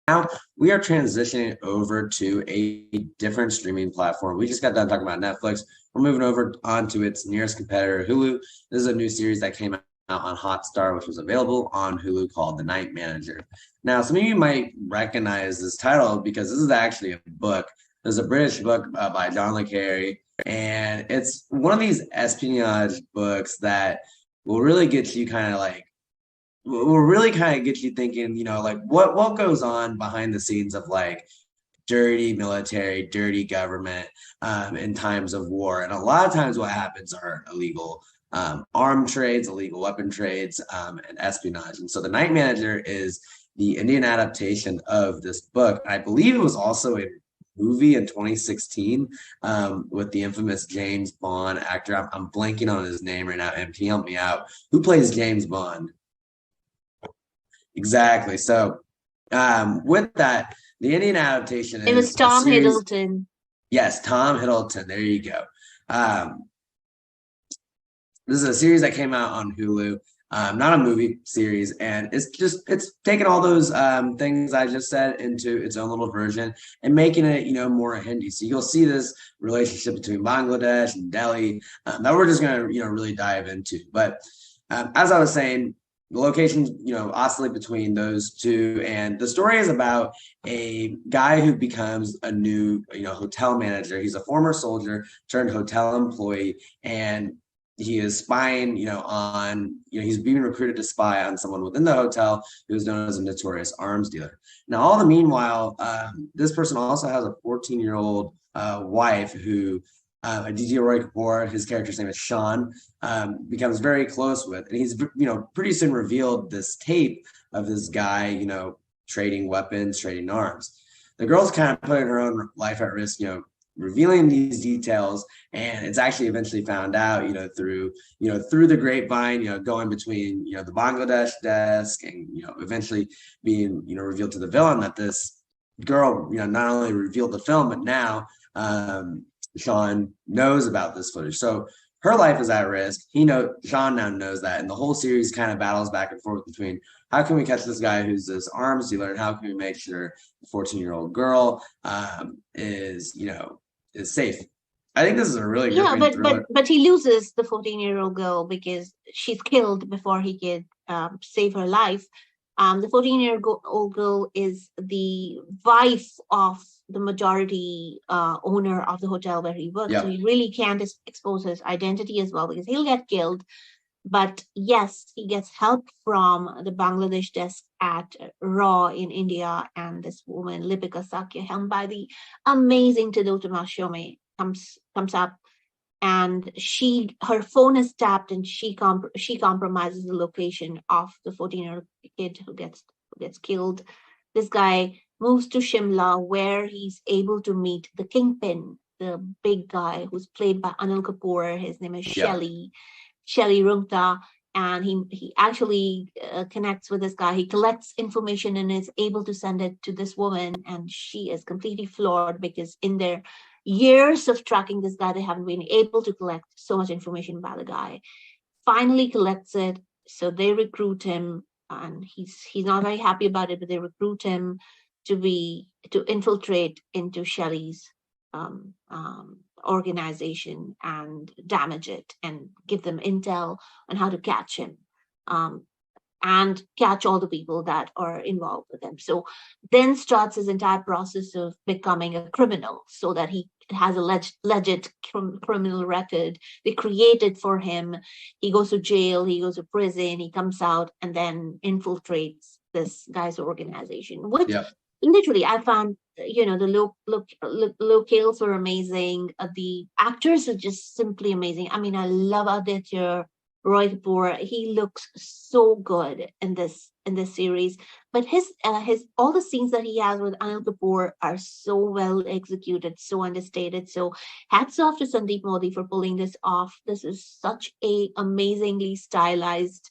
now we are transitioning over to a different streaming platform. We just got done talking about Netflix. We're moving over onto its nearest competitor, Hulu. This is a new series that came out on Hotstar, which was available on Hulu, called The Night Manager. Now, some of you might recognize this title because this is actually a book. There's a British book by John le Carré, and it's one of these espionage books that will really get you thinking, like what goes on behind the scenes of like dirty military, dirty government in times of war. And a lot of times what happens are illegal arm trades, illegal weapon trades, and espionage. And so The Night Manager is the Indian adaptation of this book. I believe it was also a movie in 2016 with the infamous James Bond actor. I'm blanking on his name right now. And can you help me out? Who plays James Bond? Exactly. So with that, the Indian adaptation It was Tom Hiddleston. Yes, Tom Hiddleston. There you go. This is a series that came out on Hulu, not a movie series, and it's taking all those things I just said into its own little version and making it, more Hindi. So you'll see this relationship between Bangladesh and Delhi that we're just gonna, really dive into. But as I was saying, the locations, oscillate between those two. And the story is about a guy who becomes a new, hotel manager. He's a former soldier turned hotel employee, and he is spying, he's being recruited to spy on someone within the hotel who is known as a notorious arms dealer. Now, all the meanwhile, this person also has a 14-year-old wife who Aditya Kapur, his character's name is Sean, becomes very close with, and he's, pretty soon revealed this tape of this guy, trading weapons, trading arms. The girl's kind of putting her own life at risk, revealing these details, and it's actually eventually found out, through the grapevine, going between, the Bangladesh desk and, eventually being, revealed to the villain that this girl, not only revealed the film, but now, Sean knows about this footage. So her life is at risk. Sean now knows that. And the whole series kind of battles back and forth between how can we catch this guy who's this arms dealer, and how can we make sure the 14-year-old girl is safe. I think this is a really good but he loses the 14-year-old girl because she's killed before he could save her life. The 14-year-old girl is the wife of the majority owner of the hotel where he works. So he really can't expose his identity as well because he'll get killed. But yes, he gets help from the Bangladesh desk at Raw in India, and this woman, Lipika Sakya, helmed by the amazing Tilotoma Shome, comes up, and her phone is tapped, and she compromises the location of the 14-year-old kid who gets killed. This guy moves to Shimla, where he's able to meet the kingpin, the big guy who's played by Anil Kapoor. His name is Shelly Rungta, and he actually connects with this guy. He collects information and is able to send it to this woman, and she is completely floored because in their years of tracking this guy, they haven't been able to collect so much information about the guy. Finally collects it, so they recruit him, and he's not very happy about it, but they recruit him to infiltrate into Shelley's organization and damage it and give them intel on how to catch him and catch all the people that are involved with him. So then starts his entire process of becoming a criminal, so that he has a legit criminal record. They create it for him. He goes to jail, he goes to prison, he comes out and then infiltrates this guy's organization, which literally I found, the locales were amazing. The actors are just simply amazing. I mean, I love Aditya Roy Kapoor. He looks so good in this series. But his all the scenes that he has with Anil Kapoor are so well executed, so understated. So hats off to Sandeep Modi for pulling this off. This is such a amazingly stylized,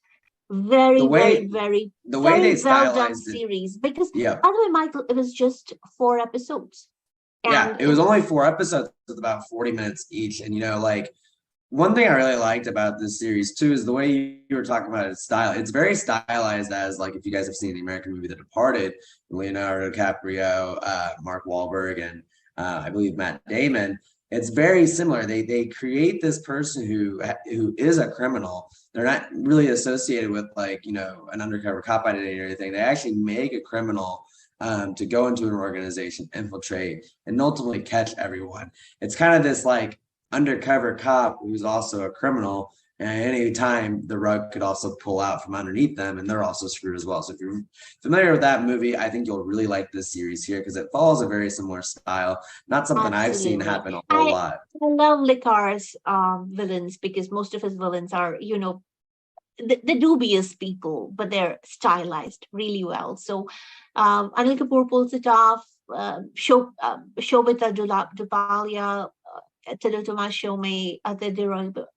very well done series. Because by the way, Michael, it was just 4 episodes. And it was only 4 episodes with about 40 minutes each. And one thing I really liked about this series too is the way you were talking about its style. It's very stylized as like if you guys have seen the American movie The Departed, Leonardo DiCaprio, Mark Wahlberg, and I believe Matt Damon. It's very similar. They create this person who is a criminal. They're not really associated with like an undercover cop identity or anything. They actually make a criminal to go into an organization, infiltrate, and ultimately catch everyone. It's kind of this like undercover cop who's also a criminal. And at any time, the rug could also pull out from underneath them, and they're also screwed as well. So if you're familiar with that movie, I think you'll really like this series here because it follows a very similar style. Not something I've seen Absolutely. happen a whole lot. I love Lecar's villains because most of his villains are, the dubious people, but they're stylized really well. So Anil Kapoor pulls it off. Shobita Dupalia, Tadutuma Shome,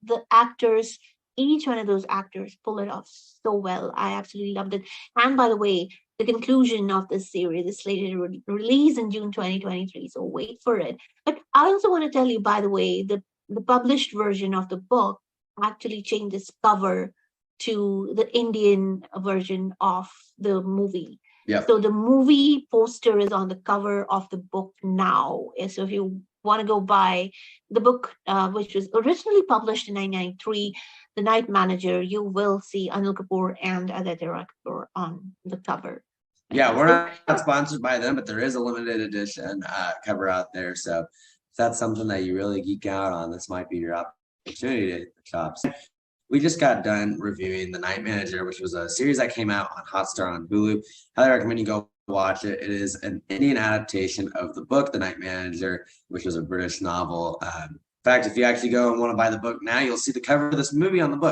the actors, each one of those actors pull it off so well. I absolutely loved it. And by the way, the conclusion of this series is slated to release in June 2023. So wait for it. But I also want to tell you, by the way, the published version of the book actually changed its cover to the Indian version of the movie. Yeah. So the movie poster is on the cover of the book now. So if you want to go buy the book, which was originally published in 1993, The Night Manager, you will see Anil Kapoor and Aditya Kapoor on the cover. Yeah, we're not sponsored by them, but there is a limited edition cover out there. So if that's something that you really geek out on, this might be your opportunity to hit the chops. We just got done reviewing The Night Manager, which was a series that came out on Hotstar on Hulu. Highly recommend you go watch it. It is an Indian adaptation of the book The Night Manager, which was a British novel. In fact, if you actually go and want to buy the book now, you'll see the cover of this movie on the book.